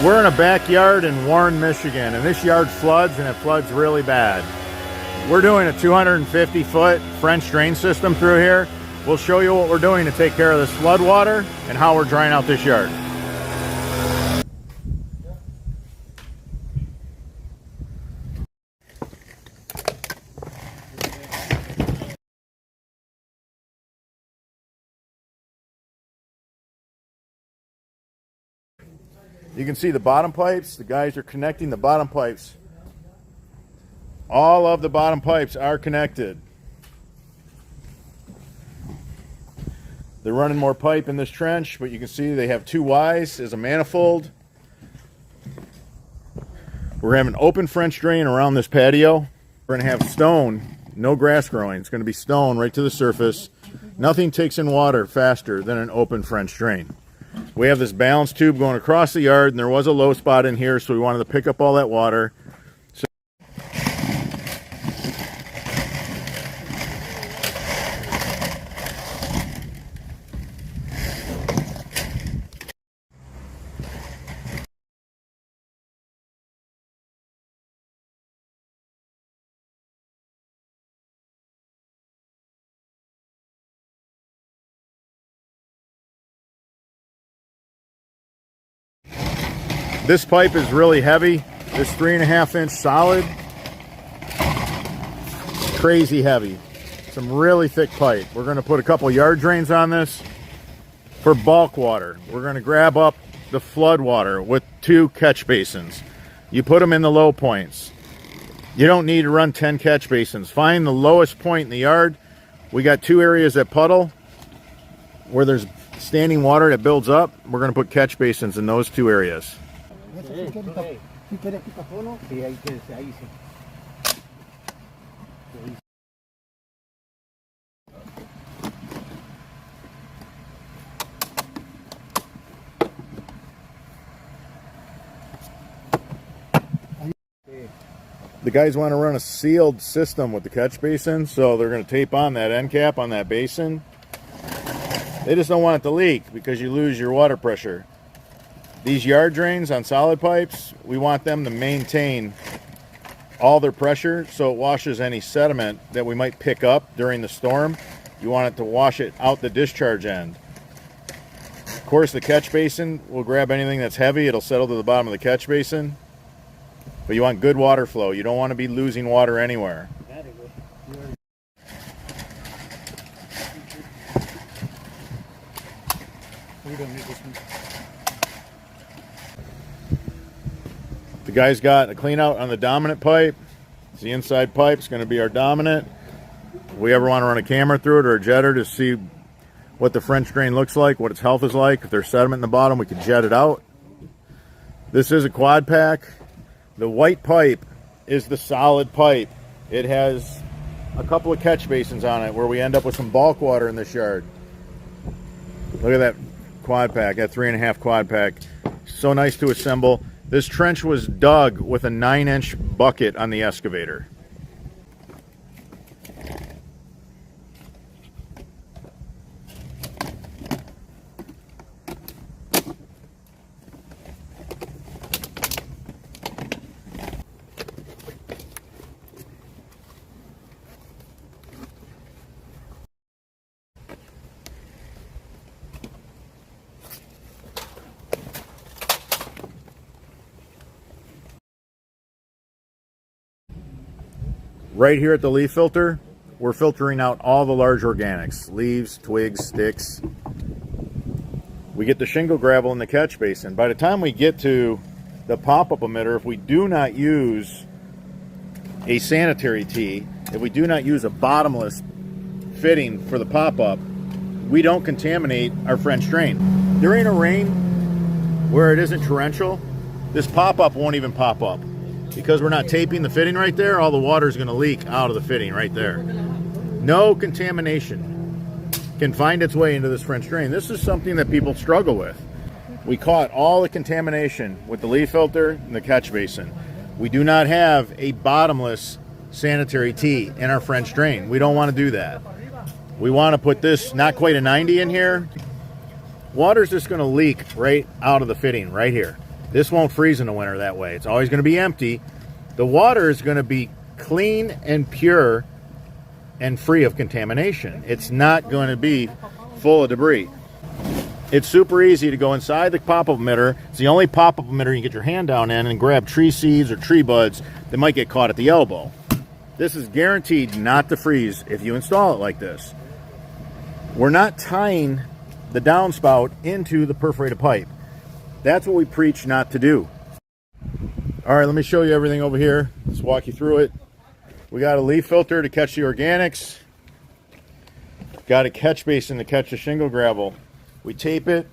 We're in a backyard in Warren, Michigan, and this yard floods, and it floods really bad. We're doing a 250-foot French drain system through here. We'll show you what we're doing to take care of this flood water and how we're drying out this yard. You can see the bottom pipes. The guys are connecting the bottom pipes. All of the bottom pipes are connected. They're running more pipe in this trench, but you can see they have 2 Ys as a manifold. We're having an open French drain around this patio. We're going to have stone, no grass growing. It's going to be stone right to the surface. Nothing takes in water faster than an open French drain. We have this balance tube going across the yard, and there was a low spot in here, so we wanted to pick up all that water. This pipe is really heavy. This 3.5-inch solid, crazy heavy. Some really thick pipe. We're going to put a couple yard drains on this for bulk water. We're going to grab up the flood water with 2 catch basins. You put them in the low points. You don't need to run 10 catch basins. Find the lowest point in the yard. We got 2 areas that puddle where there's standing water that builds up. We're going to put catch basins in those 2 areas. The guys want to run a sealed system with the catch basin, so they're going to tape on that end cap on that basin. They just don't want it to leak because you lose your water pressure. These yard drains on solid pipes, we want them to maintain all their pressure so it washes any sediment that we might pick up during the storm. You want it to wash it out the discharge end. Of course, the catch basin will grab anything that's heavy. It'll settle to the bottom of the catch basin. But you want good water flow. You don't want to be losing water anywhere. The guy's got a clean out on the dominant pipe. It's the inside pipe. It's going to be our dominant. If we ever want to run a camera through it or a jetter to see what the French drain looks like, what its health is like, if there's sediment in the bottom, we can jet it out. This is a quad pack. The white pipe is the solid pipe. It has a couple of catch basins on it where we end up with some bulk water in this yard. Look at that quad pack, that 3.5 quad pack. So nice to assemble. This trench was dug with a 9-inch bucket on the excavator. Right here at the leaf filter, we're filtering out all the large organics, leaves, twigs, sticks. We get the shingle gravel in the catch basin. By the time we get to the pop-up emitter, if we do not use a sanitary tee, if we do not use a bottomless fitting for the pop-up, we don't contaminate our French drain. During a rain where it isn't torrential, this pop-up won't even pop up. Because we're not taping the fitting right there, all the water is going to leak out of the fitting right there. No contamination can find its way into this French drain. This is something that people struggle with. We caught all the contamination with the leaf filter and the catch basin. We do not have a bottomless sanitary tee in our French drain. We don't want to do that. We want to put this, not quite a 90 in here. Water's just going to leak right out of the fitting right here. This won't freeze in the winter that way. It's always going to be empty. The water is going to be clean and pure and free of contamination. It's not going to be full of debris. It's super easy to go inside the pop-up emitter. It's the only pop-up emitter you can get your hand down in and grab tree seeds or tree buds that might get caught at the elbow. This is guaranteed not to freeze if you install it like this. We're not tying the downspout into the perforated pipe. That's what we preach not to do. All right, let me show you everything over here. Let's walk you through it. We got a leaf filter to catch the organics. Got a catch basin to catch the shingle gravel. We tape it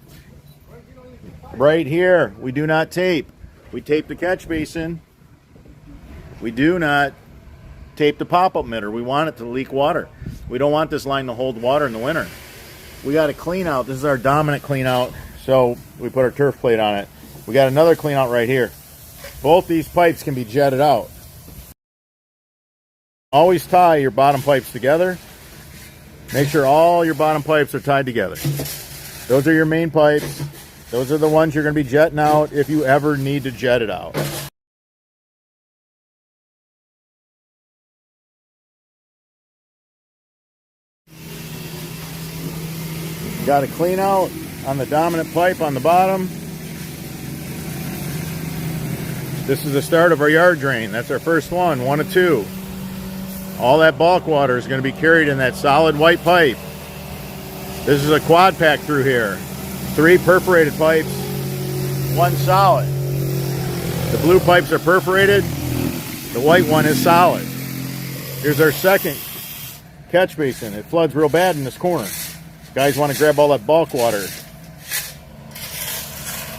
right here. We do not tape. We tape the catch basin. We do not tape the pop-up emitter. We want it to leak water. We don't want this line to hold water in the winter. We got a clean out. This is our dominant clean out. So we put our turf plate on it. We got another clean out right here. Both these pipes can be jetted out. Always tie your bottom pipes together. Make sure all your bottom pipes are tied together. Those are your main pipes. Those are the ones you're going to be jetting out if you ever need to jet it out. Got a clean out on the dominant pipe on the bottom. This is the start of our yard drain. That's our first one of two. All that bulk water is going to be carried in that solid white pipe. This is a quad pack through here. 3 perforated pipes, 1 solid. The blue pipes are perforated. The white one is solid. Here's our second catch basin. It floods real bad in this corner. Guys want to grab all that bulk water.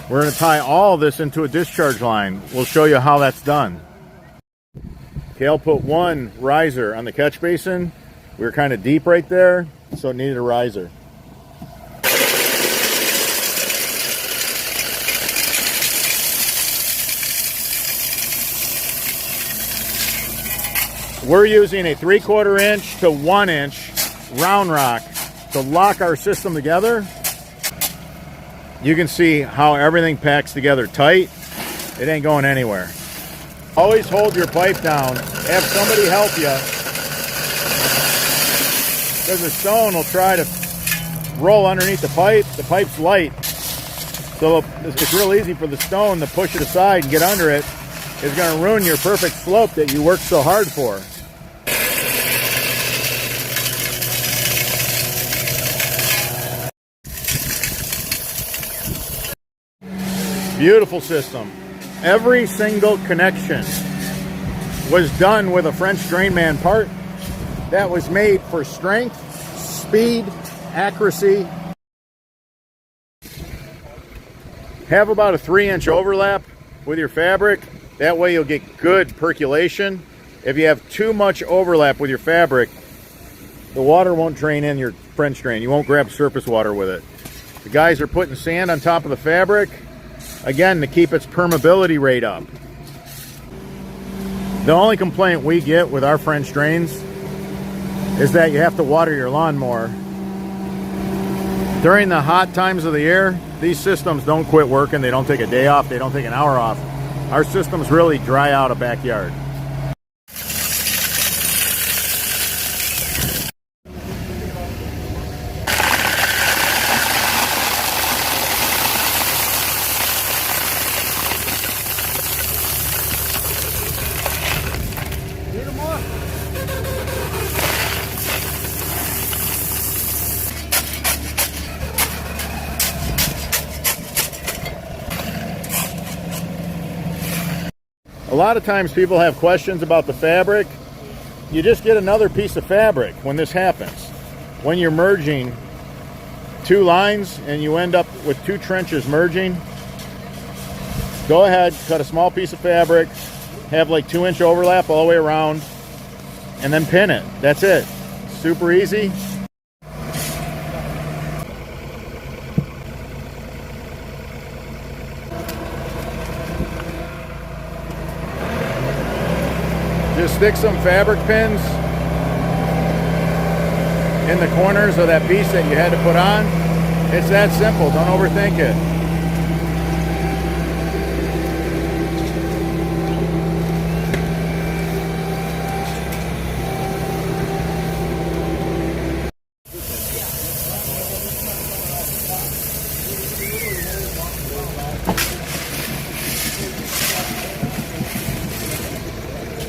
We're going to tie all of this into a discharge line. We'll show you how that's done. Okay, I'll put 1 riser on the catch basin. We were kind of deep right there, so it needed a riser. We're using a 3/4 inch to 1 inch round rock to lock our system together. You can see how everything packs together tight. It ain't going anywhere. Always hold your pipe down. Have somebody help you, because the stone will try to roll underneath the pipe. The pipe's light, so it's real easy for the stone to push it aside and get under it. It's going to ruin your perfect slope that you worked so hard for. Beautiful system. Every single connection was done with a French drain man part that was made for strength, speed, accuracy. Have about a 3-inch overlap with your fabric. That way you'll get good percolation. If you have too much overlap with your fabric, the water won't drain in your French drain. You won't grab surface water with it. The guys are putting sand on top of the fabric, again, to keep its permeability rate up. The only complaint we get with our French drains is that you have to water your lawn more. During the hot times of the year, these systems don't quit working. They don't take a day off. They don't take an hour off. Our systems really dry out a backyard. A lot of times people have questions about the fabric. You just get another piece of fabric when this happens. When you're merging 2 lines and you end up with 2 trenches merging, go ahead, cut a small piece of fabric, have like 2-inch overlap all the way around, and then pin it. That's it. Super easy. Just stick some fabric pins in the corners of that piece that you had to put on. It's that simple. Don't overthink it.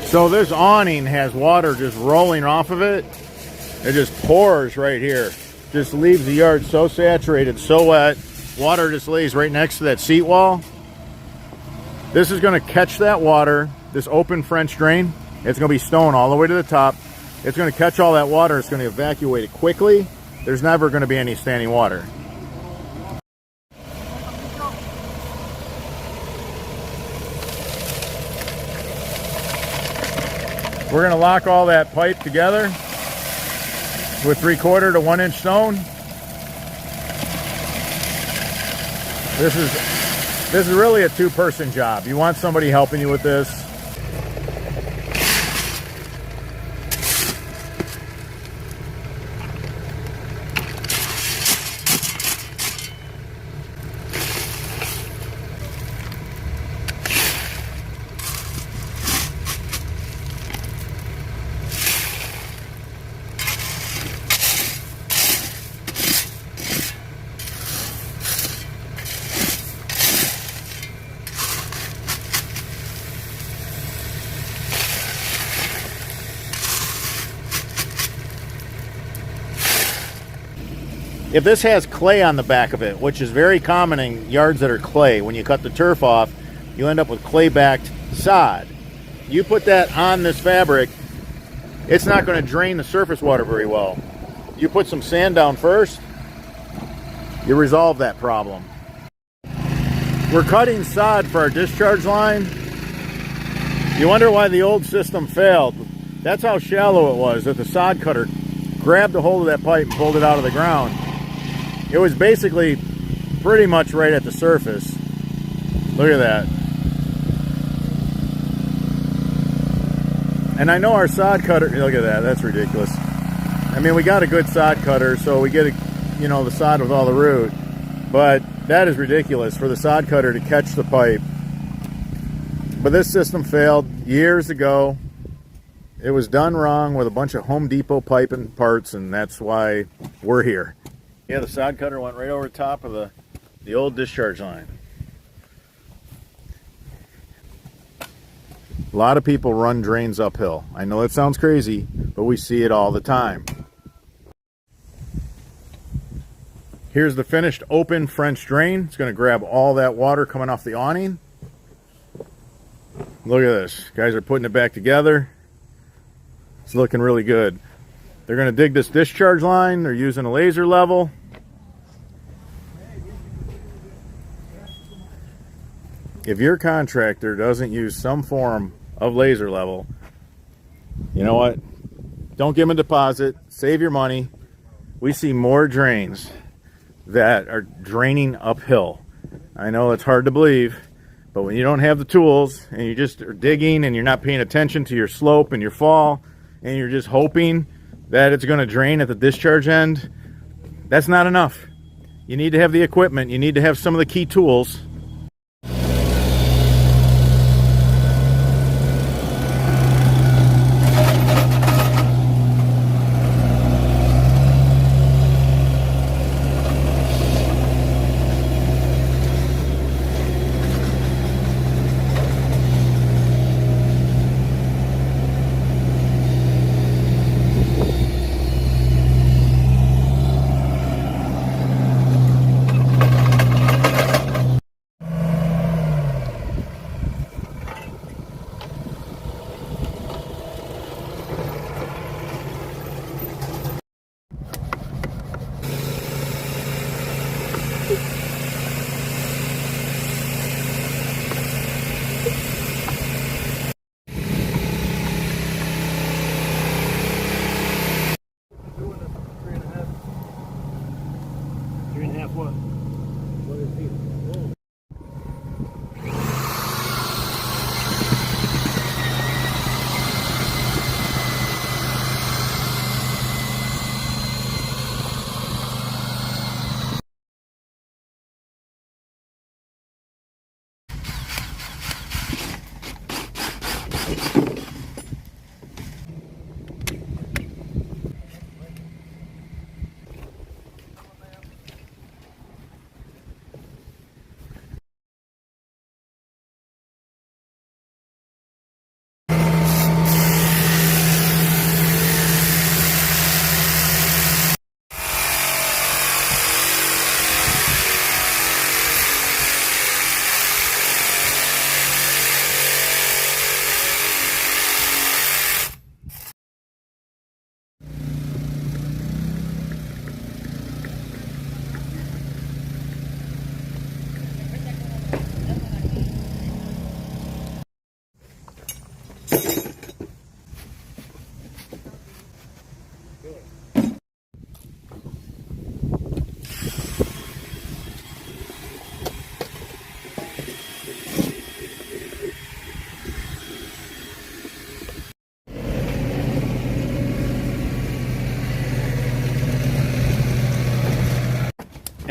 So this awning has water just rolling off of it. It just pours right here. Just leaves the yard so saturated, so wet. Water just lays right next to that seat wall. This is going to catch that water, this open French drain. It's going to be stone all the way to the top. It's going to catch all that water. It's going to evacuate it quickly. There's never going to be any standing water. We're going to lock all that pipe together with 3/4 to 1 inch stone. This is really a two-person job. You want somebody helping you with this. If this has clay on the back of it, which is very common in yards that are clay, when you cut the turf off, you end up with clay-backed sod. You put that on this fabric, it's not going to drain the surface water very well. You put some sand down first, you resolve that problem. We're cutting sod for our discharge line. You wonder why the old system failed. That's how shallow it was, that the sod cutter grabbed a hold of that pipe and pulled it out of the ground. It was basically pretty much right at the surface. Look at that. And I know our sod cutter, look at that, that's ridiculous. I mean, we got a good sod cutter, so we get, the sod with all the root. But that is ridiculous for the sod cutter to catch the pipe. But this system failed years ago. It was done wrong with a bunch of Home Depot pipe and parts, and that's why we're here. Yeah, the sod cutter went right over the top of the old discharge line. A lot of people run drains uphill. I know it sounds crazy, but we see it all the time. Here's the finished open French drain. It's going to grab all that water coming off the awning. Look at this. Guys are putting it back together. It's looking really good. They're going to dig this discharge line. They're using a laser level. If your contractor doesn't use some form of laser level, you know what? Don't give them a deposit. Save your money. We see more drains that are draining uphill. I know it's hard to believe, but when you don't have the tools and you just are digging and you're not paying attention to your slope and your fall and you're just hoping that it's going to drain at the discharge end, that's not enough. You need to have the equipment. You need to have some of the key tools.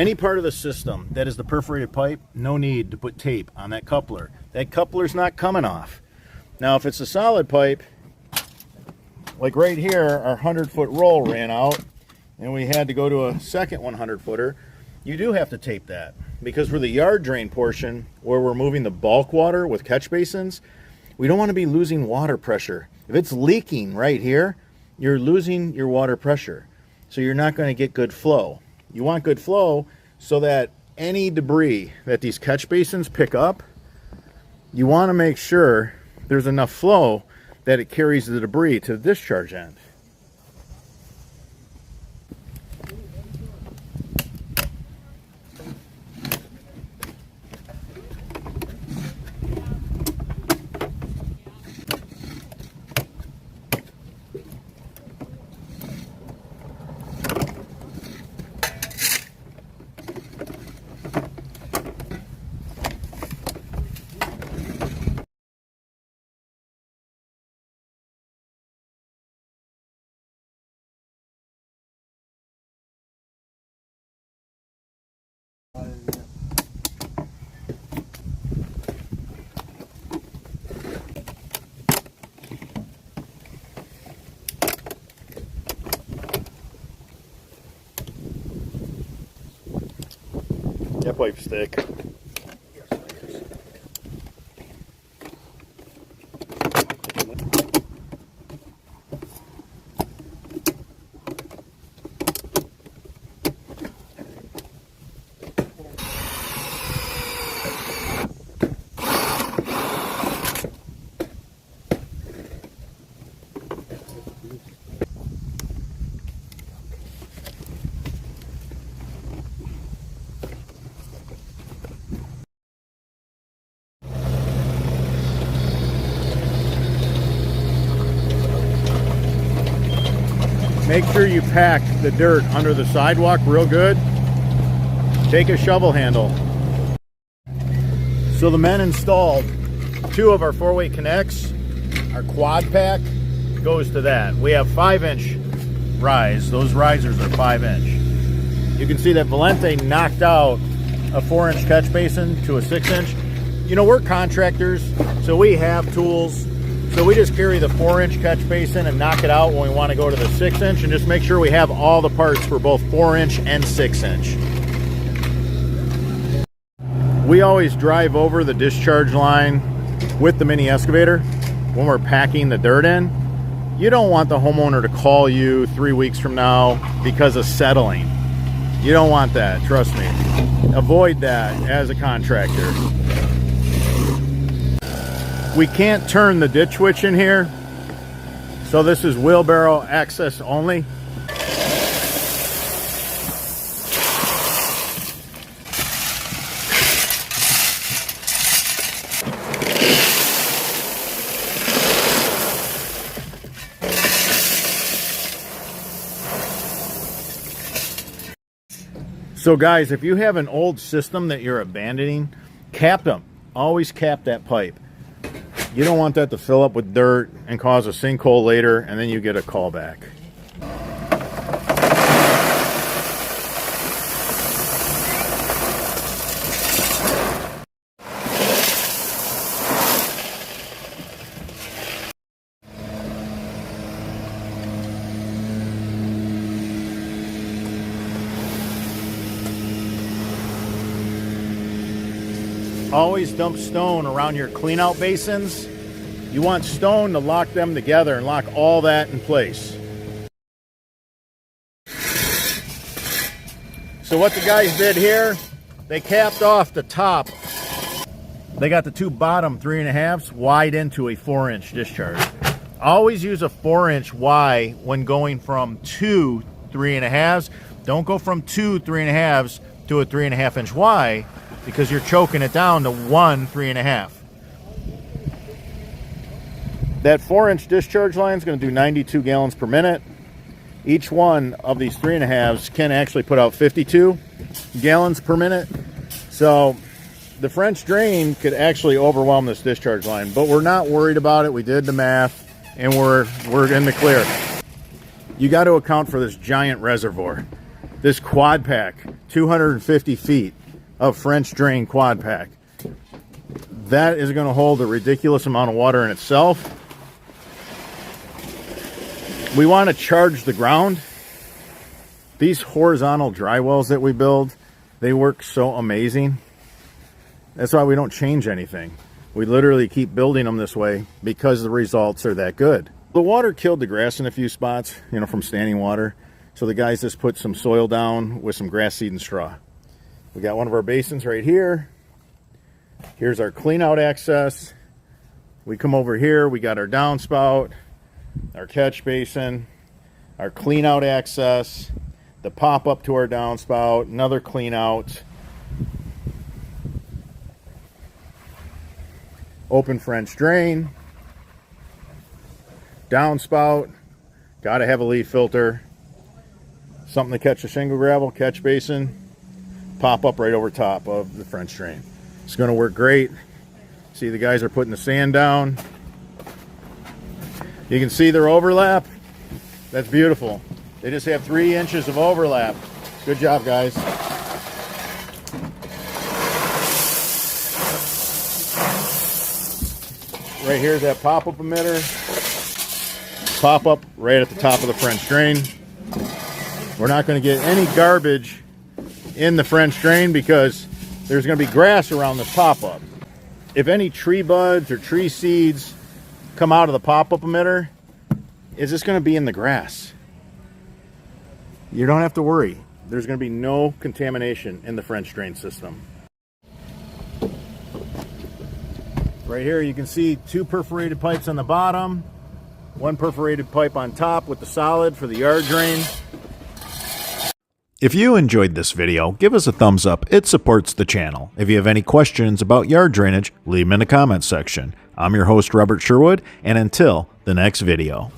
Any part of the system that is the perforated pipe, no need to put tape on that coupler. That coupler's not coming off. Now, if it's a solid pipe, like right here, our 100-foot roll ran out, and we had to go to a second 100-footer, you do have to tape that. Because for the yard drain portion, where we're moving the bulk water with catch basins, we don't want to be losing water pressure. If it's leaking right here, you're losing your water pressure. So you're not going to get good flow. You want good flow so that any debris that these catch basins pick up, you want to make sure there's enough flow that it carries the debris to the discharge end. That pipe's thick. Make sure you pack the dirt under the sidewalk real good. Take a shovel handle. So the men installed 2 of our 4-way connects. Our quad pack goes to that. We have 5-inch rise. Those risers are 5-inch. You can see that Valente knocked out a 4-inch catch basin to a 6-inch. You know, we're contractors, so we have tools. So we just carry the 4-inch catch basin and knock it out when we want to go to the 6-inch, and just make sure we have all the parts for both 4-inch and 6-inch. We always drive over the discharge line with the mini excavator when we're packing the dirt in. You don't want the homeowner to call you 3 weeks from now because of settling. You don't want that, trust me. Avoid that as a contractor. We can't turn the ditch witch in here, so this is wheelbarrow access only. So guys, if you have an old system that you're abandoning, cap them. Always cap that pipe. You don't want that to fill up with dirt and cause a sinkhole later, and then you get a call back. Always dump stone around your cleanout basins. You want stone to lock them together and lock all that in place. So what the guys did here, they capped off the top. They got the 2 bottom 3.5s wide into a 4-inch discharge. Always use a 4-inch Y when going from 2 3.5s. Don't go from 2 3.5s to a 3.5-inch Y, because you're choking it down to 1 3.5. That 4-inch discharge line is going to do 92 gallons per minute. Each one of these 3.5s can actually put out 52 gallons per minute. So the French drain could actually overwhelm this discharge line, but we're not worried about it. We did the math and we're in the clear. You got to account for this giant reservoir. This quad pack, 250 feet of French drain quad pack. That is going to hold a ridiculous amount of water in itself. We want to charge the ground. These horizontal dry wells that we build, they work so amazing. That's why we don't change anything. We literally keep building them this way because the results are that good. The water killed the grass in a few spots, from standing water. So the guys just put some soil down with some grass seed and straw. We got one of our basins right here. Here's our clean out access. We come over here, we got our downspout, our catch basin, our clean out access, the pop up to our downspout, another clean out, open French drain, downspout, got to have a leaf filter, something to catch the shingle gravel, catch basin, pop up right over top of the French drain. It's going to work great. See, the guys are putting the sand down. You can see their overlap. That's beautiful. They just have 3 inches of overlap. Good job, guys. Right here's that pop-up emitter. Pop up right at the top of the French drain. We're not going to get any garbage in the French drain because there's going to be grass around this pop-up. If any tree buds or tree seeds come out of the pop-up emitter, it's just going to be in the grass. You don't have to worry. There's going to be no contamination in the French drain system. Right here you can see 2 perforated pipes on the bottom, 1 perforated pipe on top with the solid for the yard drain. If you enjoyed this video, give us a thumbs up. It supports the channel. If you have any questions about yard drainage, leave them in the comments section. I'm your host, Robert Sherwood, and until the next video.